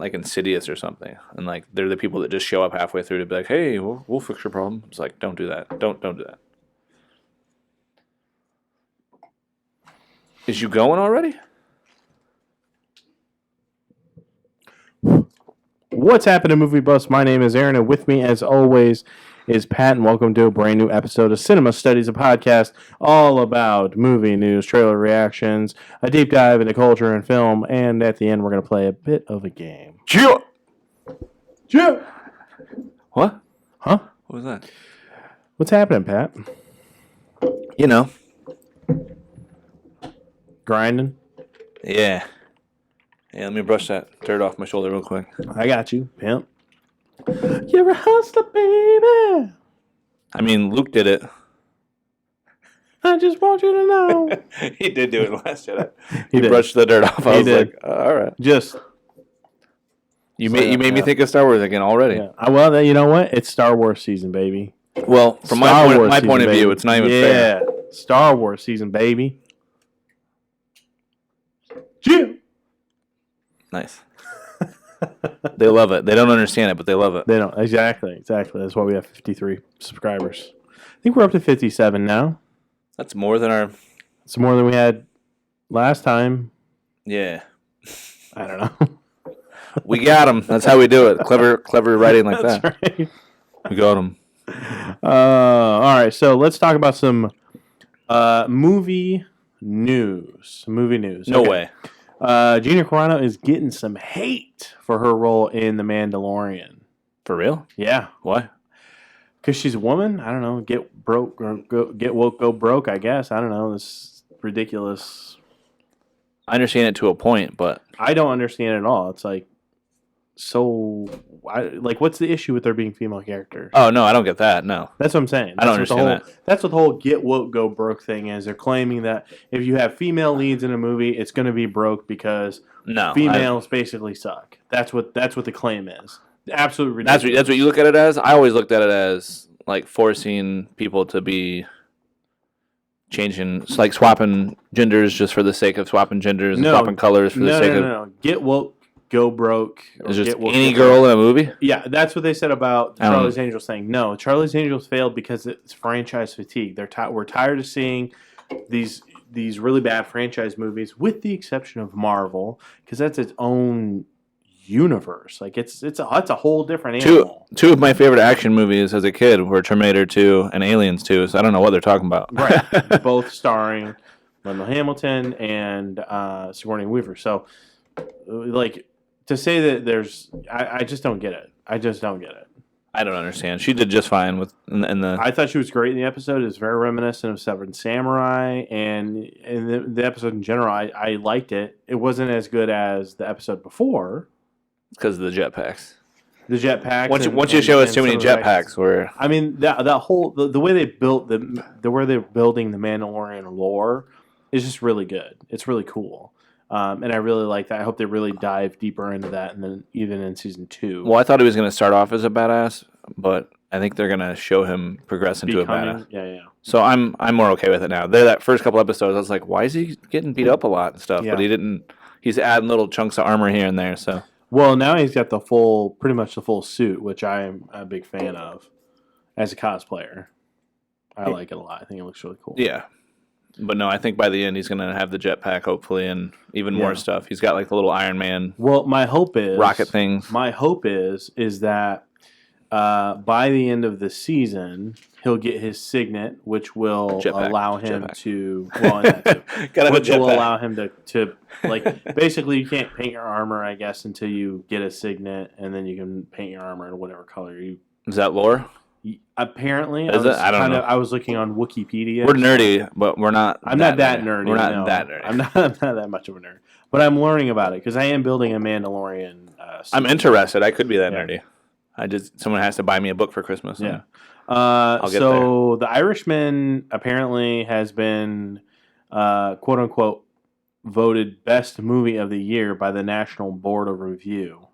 like Insidious or something, and like they're the people that just show up halfway through to be like, "Hey, we'll fix your problem." It's like, don't do that. Don't do that. Is you going already? What's happening, Movie Buffs? My name is Aaron, and with me, as always, is Pat, and welcome to a brand new episode of Cinema Studies, a podcast all about movie news, trailer reactions, a deep dive into culture and film, and at the end, we're going to play a bit of a game. Yeah. What? Huh? What was that? What's happening, Pat? You know. Grinding? Yeah. Yeah, let me brush that dirt off my shoulder real quick. I got you, pimp. You're a hustler, baby. I mean, Luke did it. I just want you to know. He did do it last Jedi. He did. Brushed the dirt off. I was like, all right. Just. You made me think of Star Wars again already. Yeah. Well, you know what? It's Star Wars season, baby. Well, from my point of view, it's not even fair. Yeah, Star Wars season, baby. Jim. Nice. They love it. They don't understand it, but they love it. They don't. Exactly. That's why we have 53 subscribers. I think we're up to 57 now. That's more than our... It's more than we had last time. Yeah. I don't know. We got them. That's how we do it. Clever writing like That's that. Right. We got them. All right, so let's talk about some movie news. No way. Gina Carano is getting some hate for her role in The Mandalorian. For real? Yeah. Why? Because she's a woman? I don't know. Get broke or get woke, go broke, I guess. I don't know. This ridiculous. I understand it to a point, but... I don't understand it at all. It's like, what's the issue with there being female characters? Oh, no, I don't get that. No. That's what I'm saying. I don't understand that. That's what the whole get woke, go broke thing is. They're claiming that if you have female leads in a movie, it's going to be broke because females basically suck. That's what the claim is. Absolutely ridiculous. That's what you look at it as? I always looked at it as like forcing people to be changing, it's like swapping genders just for the sake of swapping genders and swapping colors for the sake of... No. Get woke, go broke. Is just any girl in a movie? Yeah, that's what they said about Charlie's Angels thing. No, Charlie's Angels failed because it's franchise fatigue. We're tired of seeing these really bad franchise movies, with the exception of Marvel, because that's its own universe. Like it's a whole different animal. Two of my favorite action movies as a kid were Terminator 2 and Aliens 2, so I don't know what they're talking about. Right. Both starring Wendell Hamilton and Sigourney Weaver. So, like, to say that there's... I just don't get it. I don't understand. She did just fine with in the... I thought she was great in the episode. It was very reminiscent of Seven Samurai, and the episode in general, I liked it. It wasn't as good as the episode before. Because of the jetpacks. The jetpacks. Once you show us too many jetpacks, where I mean that whole the way they built the way they're building the Mandalorian lore is just really good. It's really cool, and I really like that. I hope they really dive deeper into that, and then even in season 2. Well, I thought he was going to start off as a badass, but I think they're going to show him progress into a badass. Yeah. So I'm more okay with it now. That first couple episodes, I was like, why is he getting beat up a lot and stuff? Yeah. But he didn't. He's adding little chunks of armor here and there. So. Well, now he's got pretty much the full suit, which I am a big fan of as a cosplayer. I like it a lot. I think it looks really cool. Yeah. But no, I think by the end he's going to have the jetpack, hopefully, and even more stuff. He's got like the little Iron Man my hope is... rocket things. My hope is that by the end of the season, he'll get his signet, which will allow him to... Well, which will allow him to like, basically, you can't paint your armor, I guess, until you get a signet, and then you can paint your armor in whatever color you... Is that lore? Apparently. I don't know. I was looking on Wikipedia. We're nerdy, but we're not... I'm not that nerdy. We're not that nerdy. I'm not that much of a nerd. But I'm learning about it, because I am building a Mandalorian suit. I'm interested. I could be that nerdy. Someone has to buy me a book for Christmas. Yeah. I'll get there. The Irishman apparently has been, quote unquote, voted best movie of the year by the National Board of Review.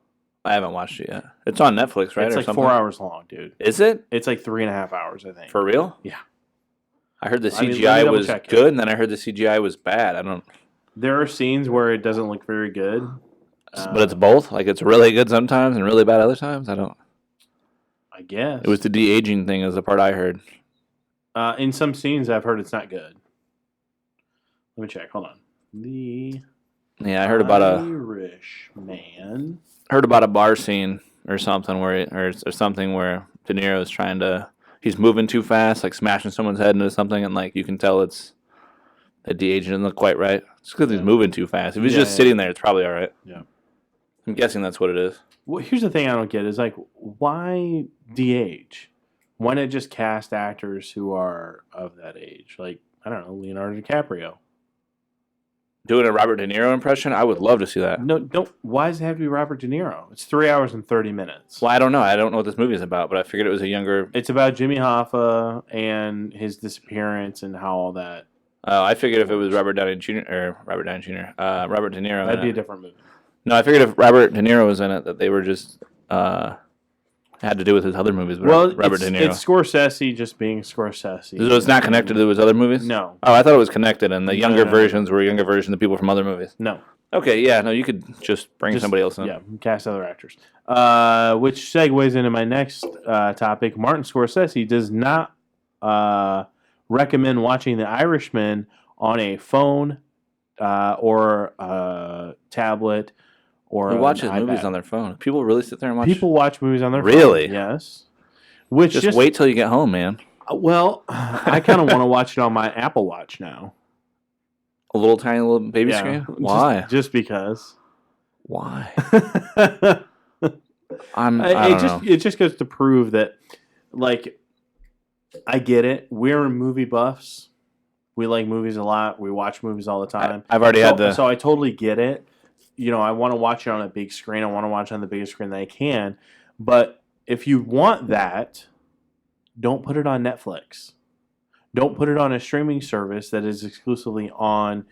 I haven't watched it yet. It's on Netflix, right? It's like 4 hours long, dude. Is it? It's like 3.5 hours, I think. For real? Yeah. I heard the CGI was good, and then I heard the CGI was bad. There are scenes where it doesn't look very good. But it's both? Like, it's really good sometimes and really bad other times? I guess. It was the de-aging thing is the part I heard. In some scenes, I've heard it's not good. Let me check. Hold on. I heard about Irishman. Heard about a bar scene or something where De Niro is he's moving too fast, like smashing someone's head into something, and like you can tell it's the de-aging doesn't look quite right. It's because he's moving too fast. If he's just sitting there, it's probably all right. Yeah. I'm guessing that's what it is. Well, here's the thing I don't get is like, why de-age? Why not just cast actors who are of that age? Like, I don't know, Leonardo DiCaprio. Doing a Robert De Niro impression? I would love to see that. No, don't. Why does it have to be Robert De Niro? It's 3 hours and 30 minutes. Well, I don't know. I don't know what this movie is about, but I figured it was a younger... It's about Jimmy Hoffa and his disappearance and how all that... Oh, I figured if it was Robert De Niro... That'd be a different movie. No, I figured if Robert De Niro was in it, that they were just... had to do with his other movies. But Robert De Niro. It's Scorsese just being Scorsese. So it's not connected to his other movies? No. Oh, I thought it was connected, and the younger versions were younger versions of people from other movies. No. Okay, yeah, no, you could just bring somebody else in. Yeah, cast other actors. Which segues into my next topic. Martin Scorsese does not recommend watching The Irishman on a phone or a tablet or who watches movies on their phone? People really sit there and watch... People watch movies on their phone. Really? Yes. Which just wait till you get home, man. Well, I kind of want to watch it on my Apple Watch now. A little tiny little baby screen? Why? Just because. Why? I don't know. It just goes to prove that, like, I get it. We're movie buffs. We like movies a lot. We watch movies all the time. I've already had the... So I totally get it. You know, I want to watch it on a big screen. I want to watch it on the biggest screen that I can. But if you want that, don't put it on Netflix. Don't put it on a streaming service that is exclusively on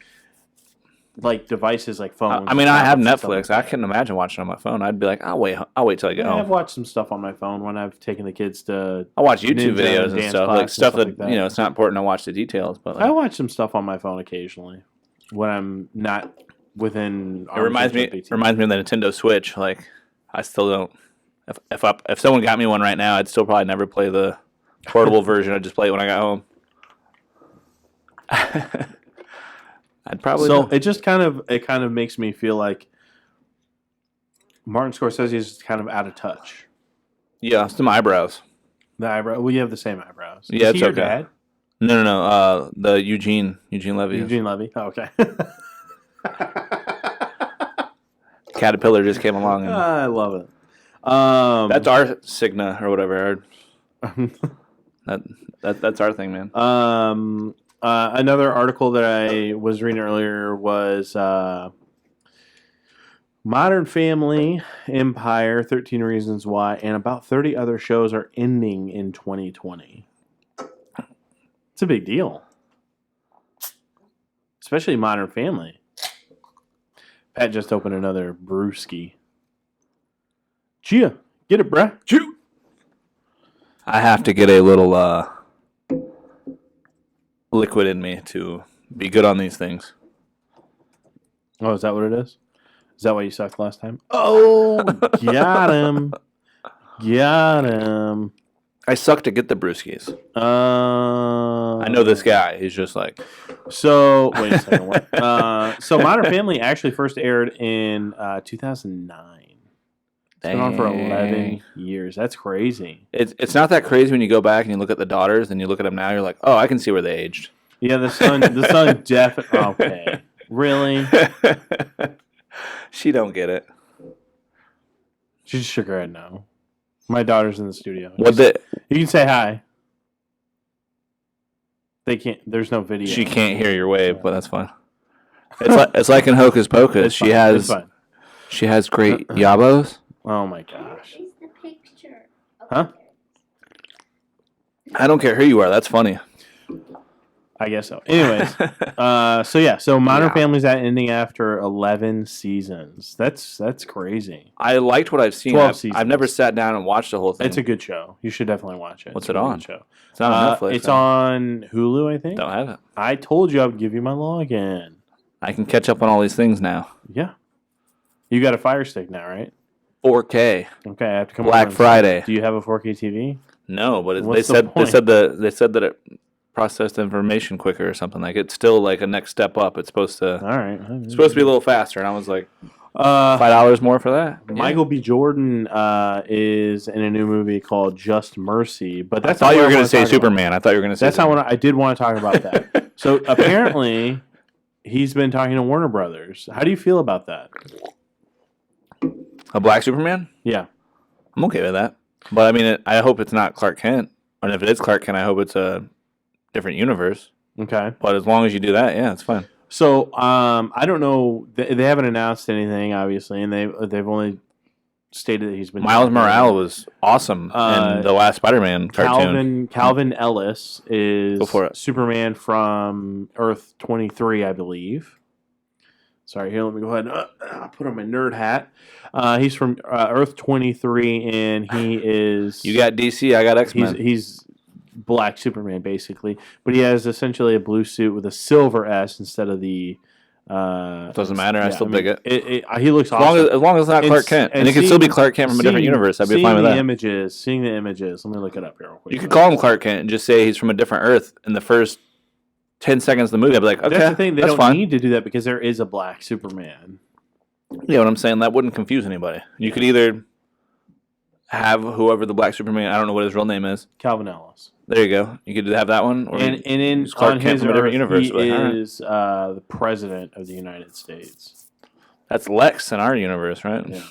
like devices like phones. I mean, I have Netflix. I couldn't imagine watching on my phone. I'd be like, I'll wait till I get home. I've watched some stuff on my phone when I've taken the kids to... I watch YouTube videos and stuff. Like stuff that, you know, it's not important to watch the details. But like, I watch some stuff on my phone occasionally when I'm not... within it reminds me of the Nintendo Switch. Like, I still don't. If someone got me one right now, I'd still probably never play the portable version. I'd just play it when I got home. I'd probably. So it just kind of makes me feel like Martin Scorsese is kind of out of touch. Yeah, it's my eyebrows. The eyebrow. Well, you have the same eyebrows. Yeah, it's okay. Your dad? No. The Eugene Levy. Eugene Levy. Oh, okay. Caterpillar just came along. And I love it. That's our Cigna or whatever. That's our thing, man. Another article that I was reading earlier was Modern Family, Empire, 13 Reasons Why, and about 30 other shows are ending in 2020. It's a big deal. Especially Modern Family. Pat just opened another brewski. Gia, get it, bruh. Chew. I have to get a little liquid in me to be good on these things. Oh, is that what it is? Is that why you sucked last time? Oh, got him. Got him. I suck to get the brewskis. I know this guy. He's just like... So, wait a second. What? So Modern Family actually first aired in 2009. It's been on for 11 years. That's crazy. It's not that crazy when you go back and you look at the daughters and you look at them now. You're like, oh, I can see where they aged. Yeah, the son definitely... Okay. Really? She don't get it. She just shook her head no. My daughter's in the studio. You can say hi. They can't. There's no video. She can't hear your wave, but that's fine. It's like in Hocus Pocus. She has great yabos. Oh my gosh. Where's the picture? Huh? I don't care who you are. That's funny. I guess so. Anyways, so Modern Family's ending after 11 seasons. That's crazy. I liked what I've seen. 12 seasons. I've never sat down and watched the whole thing. It's a good show. You should definitely watch it. What's it on? Show. It's not on Netflix. It's on Hulu, I think. Don't have it. I told you I would give you my login. I can catch up on all these things now. Yeah. You got a Fire Stick now, right? 4K. Okay, I have to come Black Friday. Do you have a 4K TV? No, but they said that it processed information quicker or something. Like, it's still like a next step up. It's supposed to. All right. It's supposed to be a little faster, and I was like, $5 more for that. Michael B. Jordan is in a new movie called Just Mercy, but that's. I thought you were going to say Superman. I thought you were going to say. That's not what I did want to talk about that. So apparently, he's been talking to Warner Brothers. How do you feel about that? A black Superman? Yeah, I'm okay with that. But I mean, I hope it's not Clark Kent. And if it is Clark Kent, I hope it's a different universe. Okay. But as long as you do that, yeah, it's fine. So I don't know. They haven't announced anything, obviously, and they've only stated that he's been. Miles Morales was awesome in the last Spider-Man cartoon. Calvin Ellis is Superman from Earth 23, I believe. Sorry, here, let me go ahead and put on my nerd hat. He's from Earth 23, and he is... You got DC, I got X-Men. He's black Superman, basically. But he has essentially a blue suit with a silver S instead of the... doesn't matter, I still dig it. He looks awesome. As long as it's not Clark Kent. And it can still be Clark Kent from a different universe. I'd be fine with that. Seeing the images. Let me look it up here real quick. You could call him Clark Kent and just say he's from a different Earth in the first 10 seconds of the movie. I'd be like, okay, that's the thing. They don't fine. need to do that because there is a black Superman. Yeah, what I'm saying, that wouldn't confuse anybody. You could either have whoever the black Superman, I don't know what his real name is. Calvin Ellis. There you go. You could have that one. Or and in Clark Kent from a different universe. He is the president of the United States. That's Lex in our universe, right? Yeah.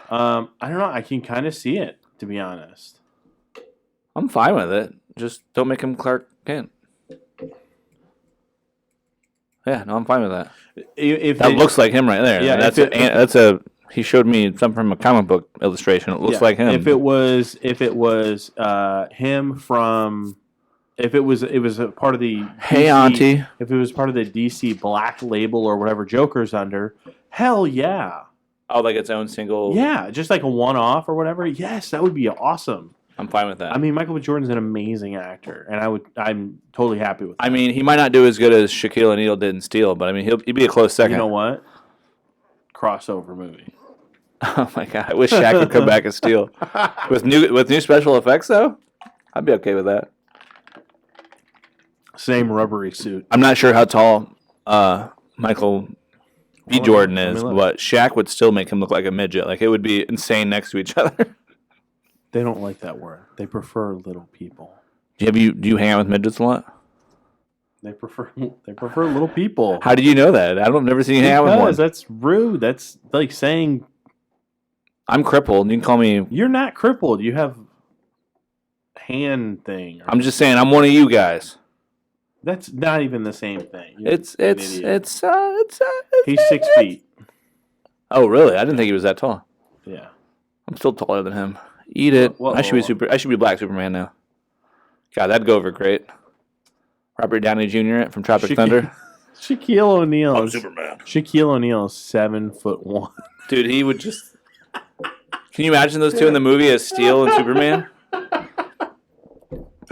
I don't know. I can kind of see it, to be honest. I'm fine with it. Just don't make him Clark Kent. Yeah, no, I'm fine with that. That looks like him right there. Yeah, he showed me something from a comic book illustration. It looks like him. If it was him from, if it was a part of the Hey DC, Auntie, if it was part of the DC Black label or whatever Joker's under, hell yeah. Oh, like its own single. Yeah, just like a one-off or whatever. Yes, that would be awesome. I'm fine with that. I mean, Michael B. Jordan's an amazing actor, and I'm totally happy with that. I mean, he might not do as good as Shaquille O'Neal did in Steel, but I mean, he'd be a close second. You know what? Crossover movie. Oh my god! I wish Shaq could come back and Steel with new special effects though. I'd be okay with that. Same rubbery suit. I'm not sure how tall Michael B. Jordan is, but Shaq would still make him look like a midget. Like, it would be insane next to each other. They don't like that word. They prefer little people. Do you hang out with midgets a lot? They prefer little people. How did you know that? I've never seen you hang out with one. That's rude. That's like saying I'm crippled. You can call me. You're not crippled. You have hand thing. I'm just saying I'm one of you guys. That's not even the same thing. He's 6 feet. Oh really? I didn't think he was that tall. Yeah. I'm still taller than him. Eat it. I should be Black Superman now. God, that'd go over great. Robert Downey Jr. from Tropic Thunder. Shaquille O'Neal. I'm Superman. Shaquille O'Neal is 7'1". Dude, he would just. Can you imagine those two in the movie as Steel and Superman?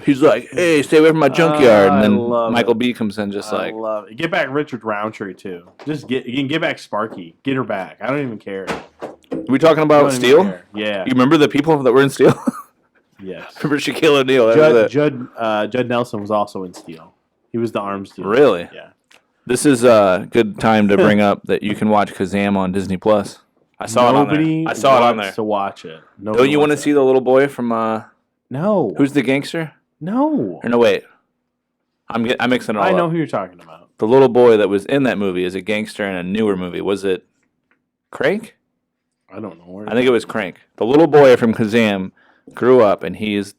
He's like, "Hey, stay away from my junkyard," and then Michael B comes in just like, I love it. Get back Richard Roundtree too. You can get back Sparky. Get her back. I don't even care. Are we talking about Steel? Yeah. You remember the people that were in Steel? Yes. Remember Shaquille O'Neal? Judd Nelson was also in Steel. He was the arms dealer. Really? Yeah. This is a good time to bring up that you can watch Kazam on Disney Plus. I saw it on there. I saw it on there. To watch it. Don't you want to see the little boy from? No. Who's the gangster? No. Or no, wait. I'm mixing it all up. I know who you're talking about. The little boy that was in that movie is a gangster in a newer movie. Was it Crank? I don't know. I think it was Crank. The little boy from Kazam grew up, and he's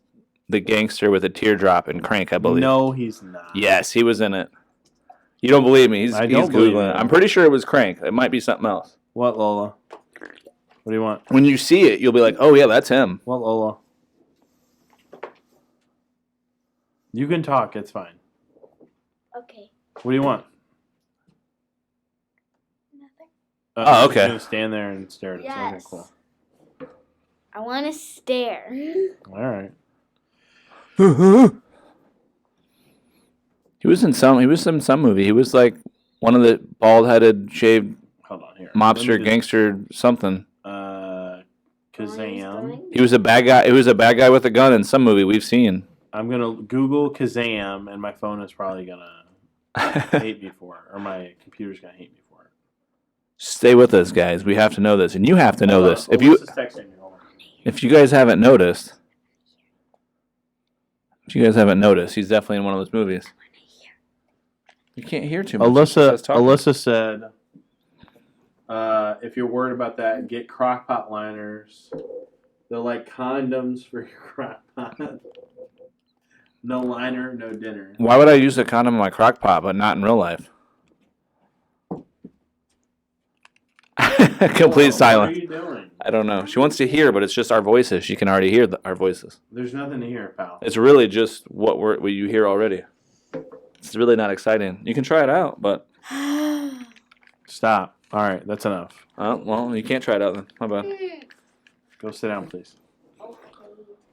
the gangster with a teardrop in Crank, I believe. No, he's not. Yes, he was in it. You don't believe me? He's Googling it. I'm pretty sure it was Crank. It might be something else. What, Lola? What do you want? When you see it, you'll be like, oh, yeah, that's him. What, Lola? You can talk. It's fine. Okay. What do you want? Nothing. Oh, okay. You're going to stand there and stare at us. Yes. Okay, cool. I want to stare. All right. He was in some movie. He was like one of the bald-headed, shaved. Hold on. on here. Mobster, gangster, something. Kazam. He was a bad guy. He was a bad guy with a gun in some movie we've seen. I'm gonna Google Kazam, and my phone is probably gonna hate me for it, or my computer's gonna hate me for it. Stay with us, guys. We have to know this, and you have to know this. If you guys haven't noticed, he's definitely in one of those movies. You can't hear too much. Alyssa said, if you're worried about that, get crockpot liners. They're like condoms for your crockpot. No liner, no dinner. Why would I use a condom in my crockpot, but not in real life? Complete silence. What are you doing? I don't know. She wants to hear, but it's just our voices. She can already hear our voices. There's nothing to hear, pal. It's really just what you hear already. It's really not exciting. You can try it out, but... Stop. All right, that's enough. Oh, well, you can't try it out then. How about? Go sit down, please.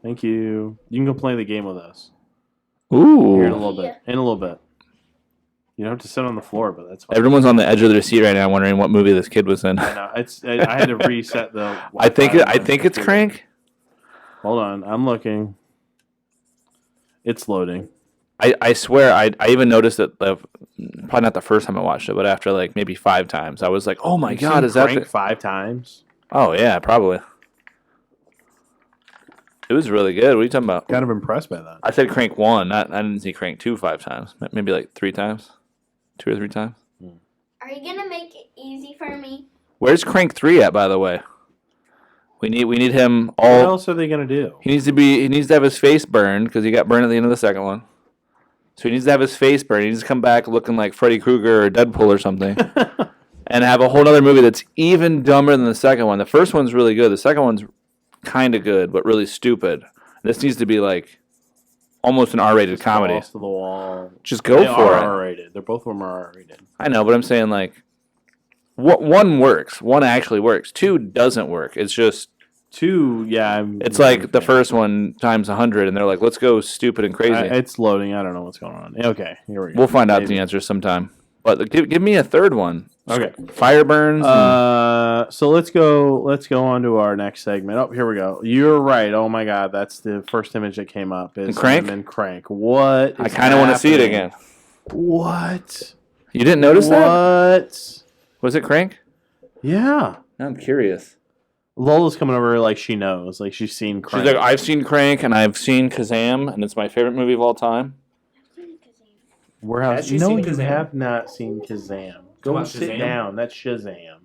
Thank you. You can go play the game with us. Ooh. Here in a little bit. You don't have to sit on the floor, but that's fine. Everyone's on the edge of their seat right now, wondering what movie this kid was in. I know. I had to reset the. I think it's Crank. Hold on, I'm looking. It's loading. I swear, I even noticed it. Probably not the first time I watched it, but after like maybe 5 times, I was like, "Oh my god, is that Crank 5 times?" Oh yeah, probably. It was really good. What are you talking about? Kind of impressed by that. I said Crank 1. I didn't see Crank 2 5 times. Maybe like 3 times, 2 or 3 times. Are you gonna make it easy for me? Where's Crank 3 at, by the way? We need him all. What else are they gonna do? He needs to have his face burned because he got burned at the end of the second one. So he needs to have his face burned. He needs to come back looking like Freddy Krueger or Deadpool or something. And have a whole other movie that's even dumber than the second one. The first one's really good. The second one's kind of good, but really stupid. This needs to be like almost an R-rated comedy. Balls to the wall. Just go for it. R-rated. They're both of them are R-rated. I know, but I'm saying like, one works. One actually works. 2 doesn't work. It's just 2. Yeah, it's like the first one times 100, and they're like, let's go stupid and crazy. It's loading. I don't know what's going on. Okay, here we go. We'll find out the answer sometime. But give me a third one. Okay. Fire burns. So let's go on to our next segment. Oh, here we go. You're right. Oh my God, that's the first image that came up. Is Crank? And Crank. What? I kind of want to see it again. What? You didn't notice that? What? Was it Crank? Yeah. I'm curious. Lola's coming over like she knows. Like she's seen Crank. She's like, I've seen Crank and I've seen Kazam, and it's my favorite movie of all time. Warehouse. No, you have not seen Kazam. Go and sit down. That's Shazam.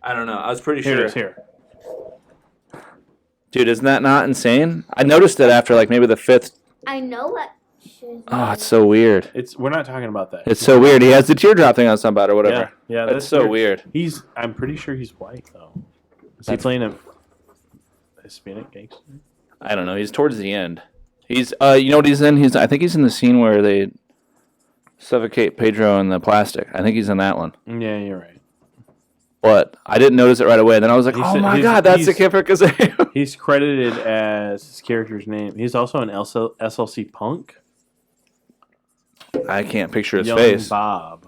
I don't know. I was pretty Here sure. it is, here. Dude, isn't that not insane? I noticed it after like maybe the 5th. I know what. Oh, it's so weird. We're not talking about that. It's so weird. He has the teardrop thing on somebody or whatever. Yeah, that's so weird. I'm pretty sure he's white though. Is he playing a Hispanic gangster? I don't know. He's towards the end. He's you know what he's in? I think he's in the scene where they suffocate Pedro in the plastic. I think he's in that one. Yeah, you're right. But I didn't notice it right away. Then I was like, oh my god, that's the kid for Kazam. He's credited as his character's name. He's also an SLC Punk. I can't picture his Young face. Bob.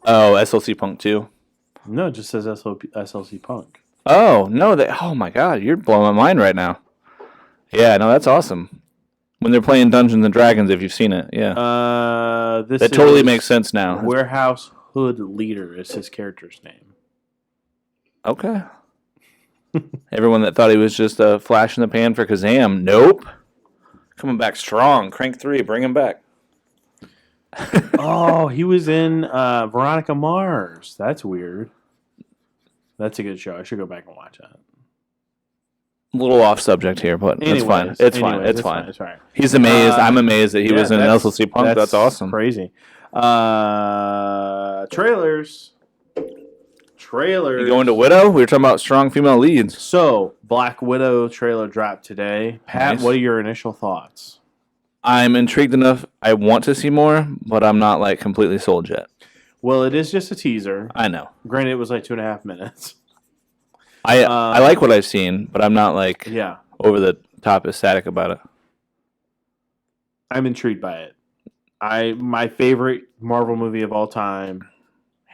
Oh, SLC Punk 2? No, it just says SLC Punk. Oh, no. Oh my god, you're blowing my mind right now. Yeah, no, that's awesome. When they're playing Dungeons and Dragons, if you've seen it, yeah. That totally makes sense now. Warehouse Hood Leader is his character's name. Okay. Everyone that thought he was just a flash in the pan for Kazam, nope. Coming back strong. Crank 3, bring him back. Oh, he was in Veronica Mars. That's weird. That's a good show. I should go back and watch that. A little off subject here, but it's fine. It's fine. It's fine. It's fine. He's amazed. I'm amazed that he was in LCC Punk. That's awesome. Crazy. Trailers. You going to Widow? We were talking about strong female leads. So, Black Widow trailer dropped today. Pat, Nice. what are your initial thoughts? I'm intrigued enough. I want to see more, but I'm not like completely sold yet. Well, it is just a teaser. I know. Granted, it was like 2.5 minutes. I like what I've seen, but I'm not like over the top ecstatic about it. I'm intrigued by it. My favorite Marvel movie of all time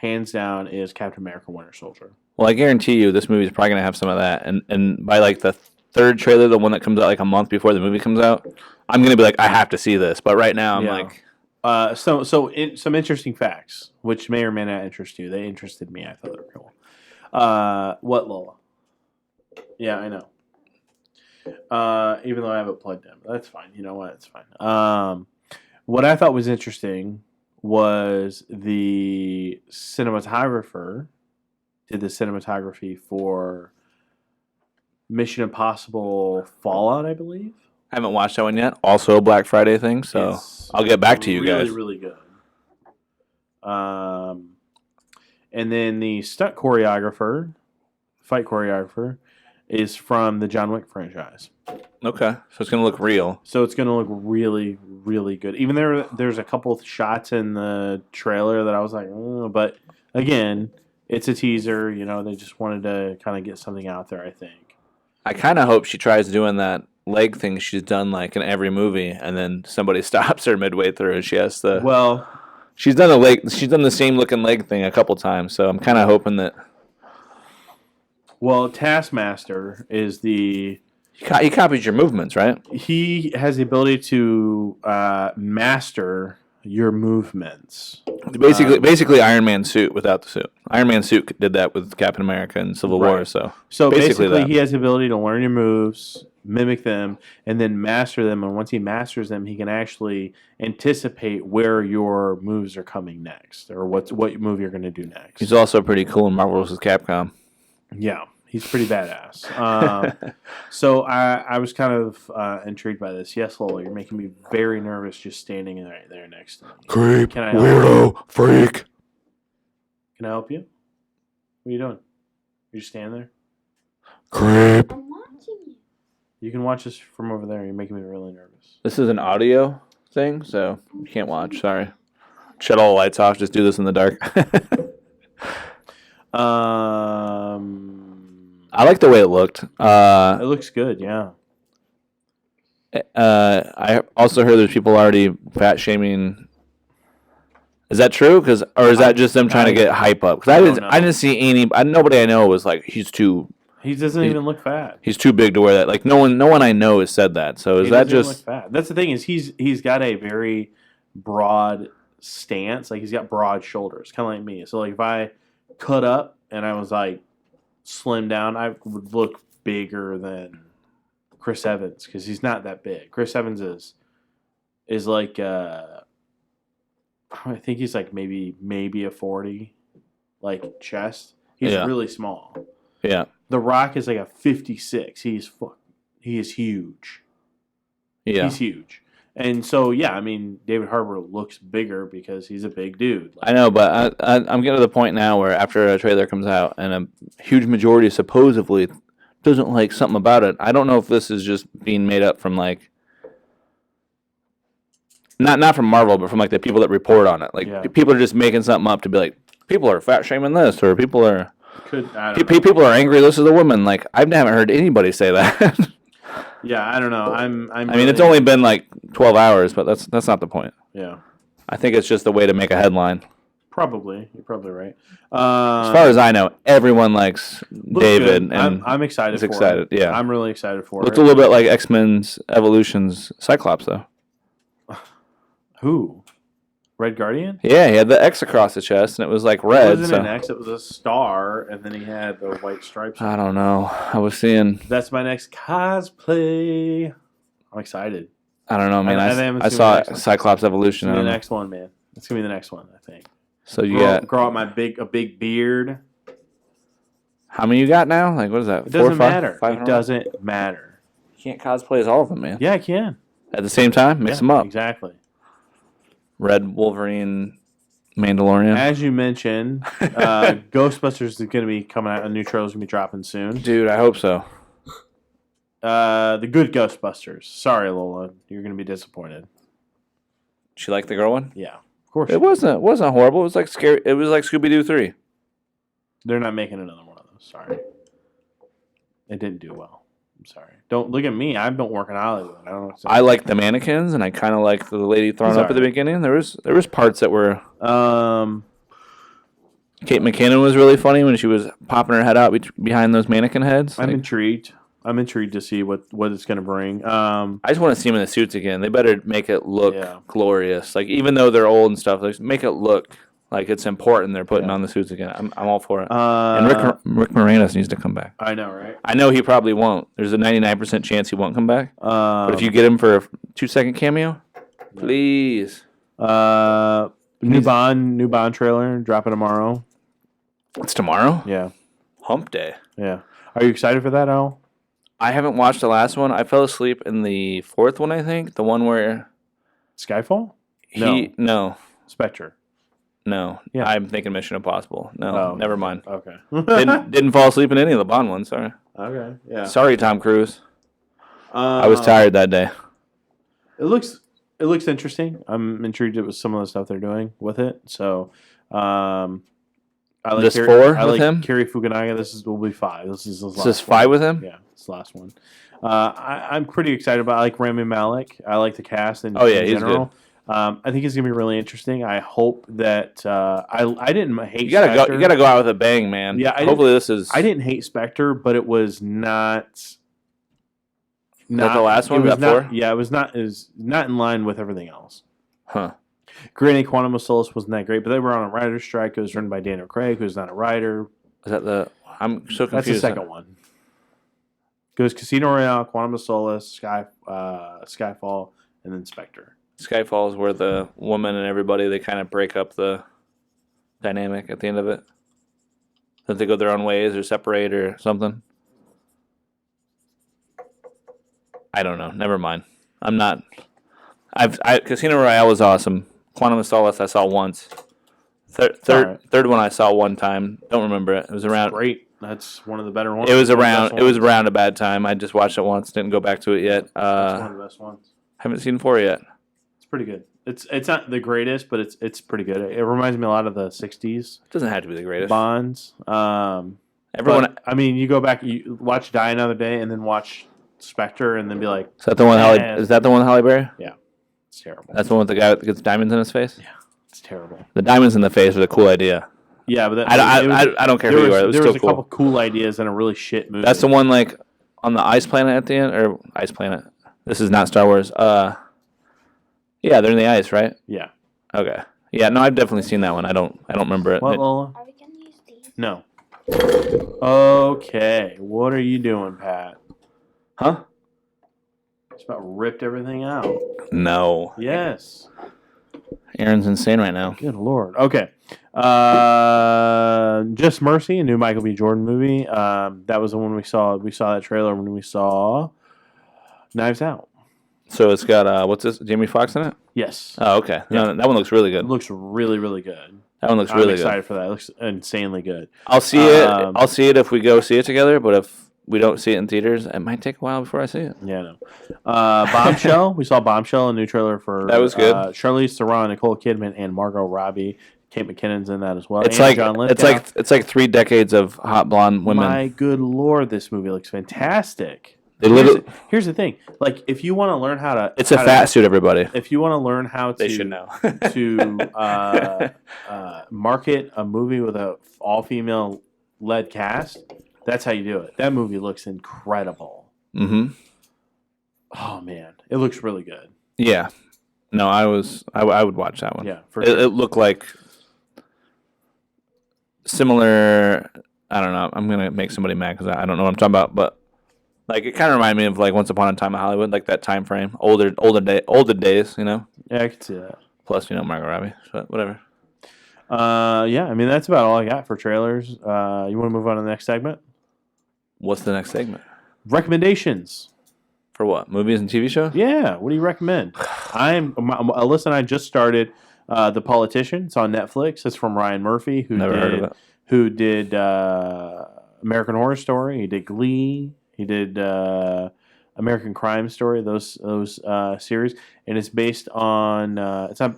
hands down, is Captain America: Winter Soldier. Well, I guarantee you, this movie is probably gonna have some of that, and by like the third trailer, the one that comes out like a month before the movie comes out, I'm gonna be like, I have to see this. But right now, I'm like, some interesting facts, which may or may not interest you. They interested me. I thought they were cool. What, Lola? Yeah, I know. Even though I have it plugged in, that's fine. You know what? It's fine. What I thought was interesting was the cinematographer did the cinematography for Mission Impossible Fallout, I believe. I haven't watched that one yet. Also a Black Friday thing, so I'll get back to you guys. Really, really good. And then the stunt choreographer, fight choreographer, is from the John Wick franchise. Okay, so it's going to look real. So it's going to look really, really good. Even there's a couple of shots in the trailer that I was like, but again, it's a teaser. You know, they just wanted to kind of get something out there, I think. I kind of hope she tries doing that leg thing she's done like in every movie, and then somebody stops her midway through, and she has to. Well, she's done the same looking leg thing a couple times, so I'm kind of hoping that. Well, Taskmaster is the. He copies your movements, right? He has the ability to master your movements. Basically, Iron Man suit without the suit. Iron Man suit did that with Captain America and Civil War. So basically he has the ability to learn your moves, mimic them, and then master them. And once he masters them, he can actually anticipate where your moves are coming next, or what move you're going to do next. He's also pretty cool in Marvel vs. Capcom. Yeah. He's pretty badass. So I was kind of intrigued by this. Yes, Lola, you're making me very nervous just standing right there next to me. Creep, weirdo, freak. Can I help you? What are you doing? You're just standing there? Creep. I'm watching you. You can watch this from over there. You're making me really nervous. This is an audio thing, so you can't watch. Sorry. Shut all the lights off. Just do this in the dark. I like the way it looked. It looks good, yeah. I also heard there's people already fat shaming. Is that true? Or is that just them trying to get hype up? Because I didn't see nobody I know was like He doesn't even look fat. He's too big to wear that. Like no one I know has said that. So is that just look fat? That's the thing is he's got a very broad stance. Like he's got broad shoulders, kind of like me. So like if I cut up and I was like slim down, I would look bigger than Chris Evans because he's not that big. Chris Evans is like I think he's like maybe a 40 like chest. He's really small. Yeah. The Rock is like a 56. He is huge. Yeah. He's huge. And so, yeah, I mean, David Harbour looks bigger because he's a big dude. I know, but I'm getting to the point now where after a trailer comes out and a huge majority supposedly doesn't like something about it, I don't know if this is just being made up from like, not from Marvel, but from like the people that report on it. Like people are just making something up to be like, people are fat shaming this, or people are people are angry. This is a woman. Like I haven't heard anybody say that. Yeah, I don't know. I mean, it's only been like 12 hours, but that's not the point. Yeah. I think it's just a way to make a headline. Probably. You're probably right. As far as I know, everyone likes David. And I'm excited for it. Yeah. I'm really excited for it. Looks a little bit like X-Men's Evolution's Cyclops, though. Who? Red Guardian? Yeah, he had the X across the chest, and it was like red. It wasn't an X, it was a star, and then he had the white stripes. I don't know. I was seeing... That's my next cosplay. I'm excited. I don't know, man. I saw Cyclops Evolution. It's the next one, man. It's going to be the next one, I think. So you grow out a big beard. How many you got now? Like, what is that? It doesn't matter. It doesn't matter. You can't cosplay as all of them, man. Yeah, I can. At the same time? Mix them up. Exactly. Red Wolverine, Mandalorian. As you mentioned, Ghostbusters is going to be coming out. A new trailer is going to be dropping soon. Dude, I hope so. The good Ghostbusters. Sorry, Lola, you're going to be disappointed. She liked the girl one? Yeah, of course. It wasn't horrible. It was like scary. It was like Scooby-Doo 3. They're not making another one of those. Sorry, it didn't do well. I'm sorry. Don't look at me. I've been working Hollywood. I don't know. I like the mannequins, and I kind of like the lady thrown up at the beginning. There was parts that were. Kate McKinnon was really funny when she was popping her head out behind those mannequin heads. I'm intrigued. I'm intrigued to see what it's going to bring. I just want to see them in the suits again. They better make it look glorious. Like, even though they're old and stuff, like, make it look like it's important they're putting on the suits again. I'm all for it. And Rick Moranis needs to come back. I know, right? I know he probably won't. There's a 99% chance he won't come back. But if you get him for a 2-second cameo, please. New Bond trailer dropping tomorrow. It's tomorrow? Yeah. Hump day. Yeah. Are you excited for that, Al? I haven't watched the last one. I fell asleep in the fourth one, I think. The one where... Skyfall? No. Spectre. No. Yeah. I'm thinking Mission Impossible. No, never mind. Okay. didn't fall asleep in any of the Bond ones, sorry. Okay, yeah. Sorry, Tom Cruise. I was tired that day. It looks interesting. I'm intrigued with some of the stuff they're doing with it. So... I like him? Cary Fukunaga. This will be 5. This is his last. This is 5 with him? Yeah, it's the last one. I'm pretty excited about. I like Rami Malek. I like the cast in he's general. Good. I think it's gonna be really interesting. I hope that I didn't hate. You gotta go out with a bang, man. Yeah. Hopefully this is. I didn't hate Spectre, but it was not the last one. It was not. Yeah, it was not. Is not in line with everything else. Huh. Granted, Quantum of Solace wasn't that great, but they were on a writer's strike. It was written by Daniel Craig, who's not a writer. Is that I'm so confused. That's the second one. It goes Casino Royale, Quantum of Solace, Skyfall, and then Spectre. Skyfall is where the woman and everybody, they kind of break up the dynamic at the end of it. Don't they go their own ways or separate or something? I don't know. Never mind. I'm not... Casino Royale was awesome. Quantum of Solace I saw once. Third one I saw one time. Don't remember it. It was around. Great. That's one of the better ones. It was around a bad time. I just watched it once. Didn't go back to it yet. That's one of the best ones. Haven't seen 4 yet. It's pretty good. It's not the greatest, but it's pretty good. It reminds me a lot of the '60s. It doesn't have to be the greatest. Bonds. Everyone. You go back, you watch Die Another Day, and then watch Spectre, and then be like, Is that the one? Is that the one, Halle Berry? Yeah. It's terrible. That's the one with the guy that gets diamonds in his face? Yeah, it's terrible. The diamonds in the face was a cool idea. Yeah, but I don't care who you are. There was a couple cool ideas in a really shit movie. That's the one like on the ice planet at the end, or ice planet. This is not Star Wars. Yeah, they're in the ice, right? Yeah. Okay. Yeah, no, I've definitely seen that one. I don't remember it. Are we gonna use these? No. Okay, what are you doing, Pat? Huh? Just about ripped everything out. No. Yes. Aaron's insane right now. Good Lord. Okay. Just Mercy, a new Michael B. Jordan movie. That was the one we saw. We saw that trailer when we saw Knives Out. So it's got, what's this, Jamie Foxx in it? Yes. Oh, okay. Yeah. No, that one looks really good. It looks really, really good. That one looks really good. I'm excited for that. It looks insanely good. I'll see it. I'll see it if we go see it together, but if we don't see it in theaters, it might take a while before I see it. Yeah, no. Bombshell. We saw Bombshell, a new trailer for that was good. Charlize Theron, Nicole Kidman, and Margot Robbie. Kate McKinnon's in that as well. It's like 3 decades of hot blonde women. My good Lord, this movie looks fantastic. Here's the thing. Like, if you want to learn how to... It's a fat suit, everybody. If you want to learn how to... They should know. to market a movie with a all-female led cast, that's how you do it. That movie looks incredible. Mm-hmm. Oh, man. It looks really good. Yeah. No, I would watch that one. Yeah, for sure. It looked like similar... I don't know. I'm going to make somebody mad because I don't know what I'm talking about, but like, it kind of reminded me of like Once Upon a Time in Hollywood, like that time frame, older days, you know. Yeah, I can see that. Plus, Margot Robbie, but whatever. Yeah, I mean that's about all I got for trailers. You want to move on to the next segment? What's the next segment? Recommendations. For what? Movies and TV shows? Yeah. What do you recommend? Alyssa and I just started The Politician. It's on Netflix. It's from Ryan Murphy, who did American Horror Story. He did Glee. He did American Crime Story. Those series, and it's based on. It's not.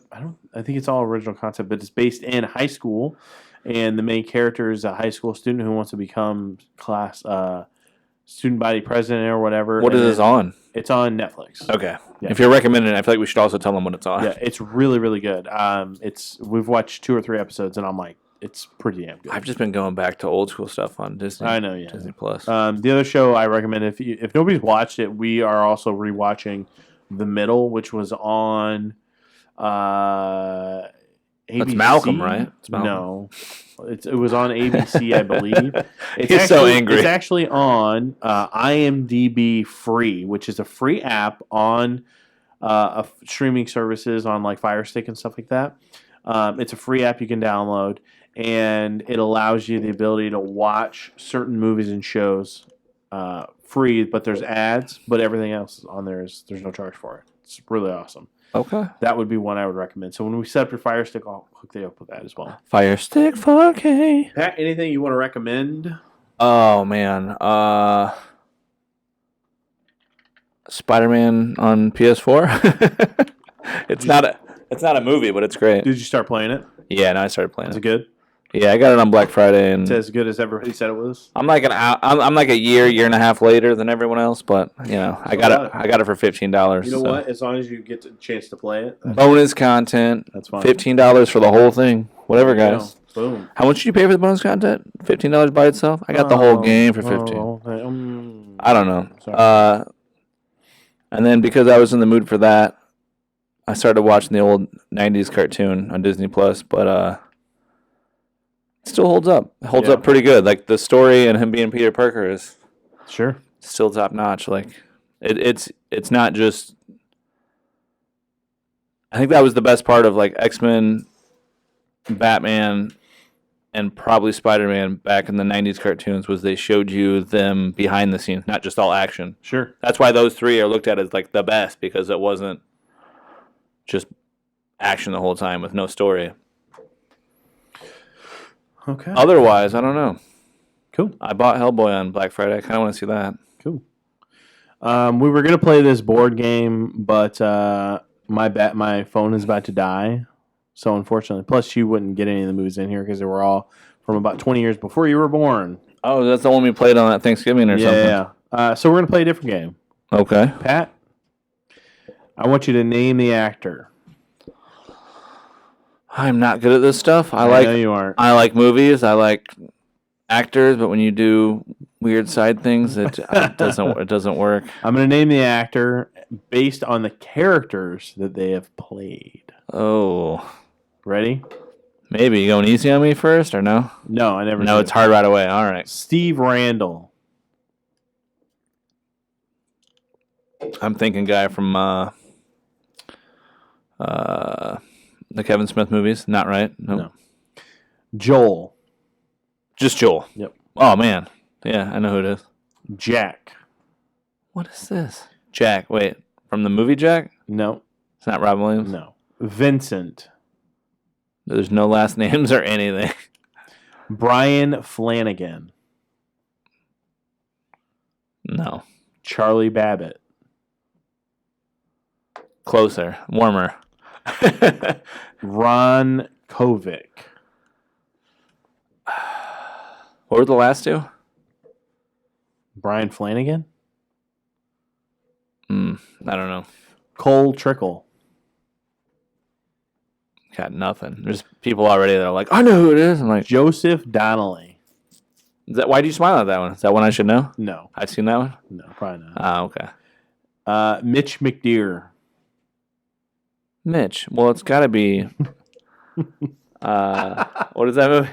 I think it's all original concept, but it's based in high school, and the main character is a high school student who wants to become student body president or whatever. What is this on? It's on Netflix. Okay. Yeah. If you're recommending it, I feel like we should also tell them what it's on. Yeah, it's really, really good. We've watched 2 or 3 episodes, and I'm like, it's pretty damn good. I've just been going back to old school stuff on Disney. I know, yeah. Disney Plus. The other show I recommend, if nobody's watched it, we are also rewatching The Middle, which was on ABC. That's Malcolm, right? It's Malcolm. No. It was on ABC, I believe. He's so angry. It's actually on IMDb Free, which is a free app on streaming services on like Fire Stick and stuff like that. It's a free app you can download, and it allows you the ability to watch certain movies and shows free, but there's ads, but everything else on there's no charge for it. It's really awesome. Okay. That would be one I would recommend. So when we set up your Fire Stick, I'll hook you up with that as well. Fire Stick 4K. Pat, anything you want to recommend? Oh, man. Spider-Man on PS4. It's not a movie, but it's great. Did you start playing it? Yeah, no, I started playing Is it. it good? Yeah, I got it on Black Friday, and It's as good as everybody said it was. I'm like a year and a half later than everyone else, but I got it for $15. You know what? As long as you get the chance to play it, bonus content. That's fine. $15 for the whole thing. Whatever, guys. Boom. How much did you pay for the bonus content? $15 by itself. I got the whole game for $15. I don't know. Sorry. And then because I was in the mood for that, I started watching the old '90s cartoon on Disney Plus, but it still holds up. It holds up pretty good. Like the story and him being Peter Parker is still top notch. Like it's not just. I think that was the best part of like X-Men, Batman, and probably Spider-Man back in the '90s cartoons was they showed you them behind the scenes, not just all action. Sure. That's why those three are looked at as like the best, because it wasn't just action the whole time with no story. Okay. Otherwise, I don't know. Cool. I bought Hellboy on Black Friday. I kind of want to see that. Cool. We were gonna play this board game, but my phone is about to die. So unfortunately, plus you wouldn't get any of the movies in here because they were all from about 20 years before you were born. Oh, that's the one we played on that Thanksgiving or something. Yeah. So we're gonna play a different game. Okay. Pat, I want you to name the actor. I'm not good at this stuff. I know you aren't. I like movies. I like actors, but when you do weird side things, it doesn't work. I'm going to name the actor based on the characters that they have played. Oh, ready? Maybe you going easy on me first, or no? No, I never. No, it's hard right away. All right. Steve Randall. I'm thinking guy from the Kevin Smith movies. Not right. Nope. No. Joel. Just Joel. Yep. Oh man. Yeah, I know who it is. Jack. What is this? Jack. Wait, from the movie Jack? No. It's not Robin Williams. No. Vincent. There's no last names or anything. Brian Flanagan. No. Charlie Babbitt. Closer. Warmer. Ron Kovic. What were the last two? Brian Flanagan? I don't know. Cole Trickle. Got nothing. There's people already that are like, I know who it is. I'm like, Joseph Donnelly. why do you smile at that one? Is that one I should know? No. I've seen that one? No, probably not. Ah, okay. Mitch McDeere. Mitch. Well, it's got to be. What is that movie?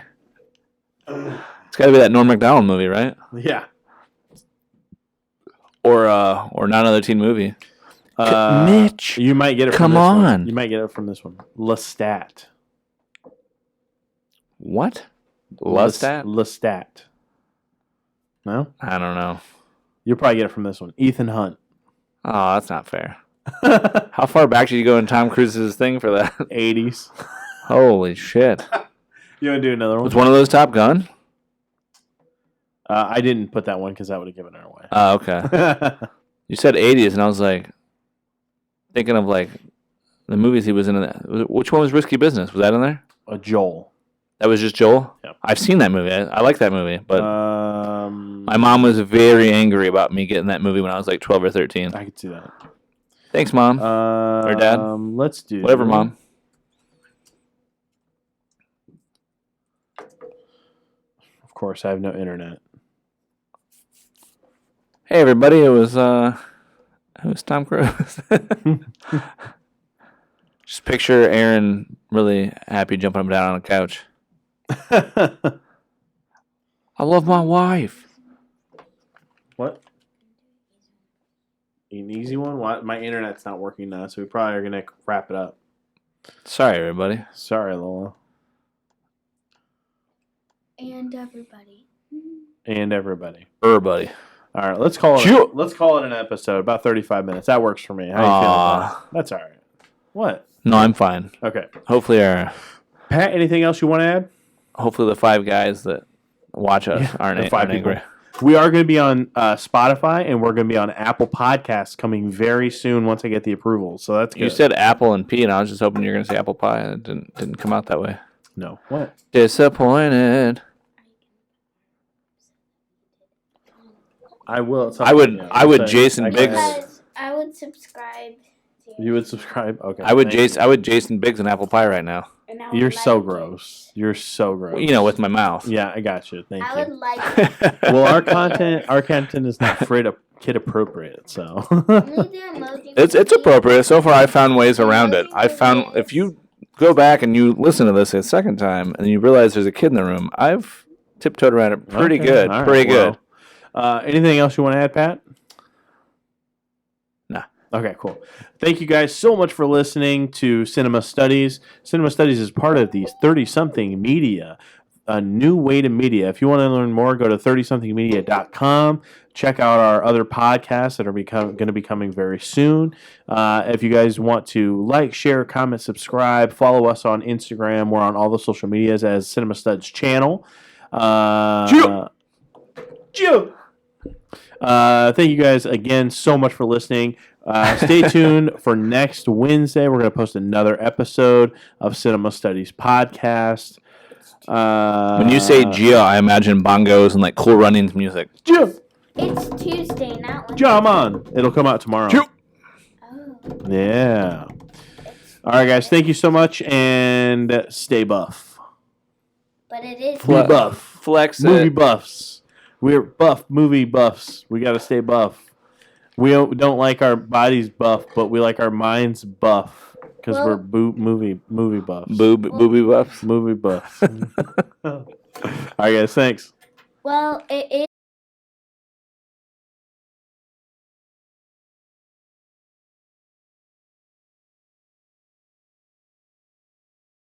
It's got to be that Norm Macdonald movie, right? Yeah. Or not another teen movie. Mitch, you might get it. Come from this on. One. You might get it from this one. Lestat. What? Lestat? Lestat. No? I don't know. You'll probably get it from this one. Ethan Hunt. Oh, that's not fair. How far back did you go in Tom Cruise's thing for that? 80s. Holy shit. You want to do another one? Was one of those Top Gun? I didn't put that one because that would have given it away. Oh, okay. You said 80s, and I was like, thinking of like the movies he was in. Which one was Risky Business? Was that in there? Joel. That was just Joel? Yep. I've seen that movie. I like that movie, but my mom was very angry about me getting that movie when I was like 12 or 13. I could see that. Thanks, Mom. Or Dad. Let's do whatever, Mom. course, I have no internet. Hey, everybody! It was Tom Cruise. Just picture Aaron really happy jumping up and down on a couch. I love my wife. What? An easy one? What? My internet's not working now, so we probably are going to wrap it up. Sorry, everybody. Sorry, Lola. And everybody. And everybody. Everybody. All right, let's call it an episode. About 35 minutes. That works for me. How you feeling? That's all right. What? No, I'm fine. Okay. Hopefully, Pat, anything else you want to add? Hopefully, the 5 guys that watch us aren't angry. We are going to be on Spotify, and we're going to be on Apple Podcasts coming very soon once I get the approval. So that's good. You said apple and pea, and I was just hoping you were going to say apple pie, and it didn't come out that way. No. What? Disappointed. I will. I would Jason Biggs. Because I would subscribe. You would subscribe? Okay. I would Jason Biggs an apple pie right now. You're so gross. You're so gross. Well, with my mouth. Yeah, I got you. Thank you. I would like it. Well, our content is not kid appropriate, so. It's appropriate. So far, I found ways around it. I found if you go back and you listen to this a second time and you realize there's a kid in the room, I've tiptoed around it pretty good. Right, pretty good. Anything else you want to add, Pat? Nah. Okay, cool. Thank you guys so much for listening to Cinema Studies. Cinema Studies is part of the 30-something media, a new way to media. If you want to learn more, go to 30somethingmedia.com. Check out our other podcasts that are going to be coming very soon. If you guys want to like, share, comment, subscribe, follow us on Instagram. We're on all the social medias as Cinema Studs Channel. Thank you guys again so much for listening. Stay tuned for next Wednesday. We're going to post another episode of Cinema Studies Podcast. When you say Geo, I imagine bongos and Cool Runnings music. Geo! It's Tuesday, not Wednesday. Jam on! It'll come out tomorrow. Geo! Oh. Yeah. All right, guys. Thank you so much, and stay buff. But it is. We buff. Flex Movie it. buffs. We're buff movie buffs. We got to stay buff. We don't like our bodies buff, but we like our minds buff because we're movie buffs. Booby buffs. Movie buffs. All right, guys. Thanks. Well, it is.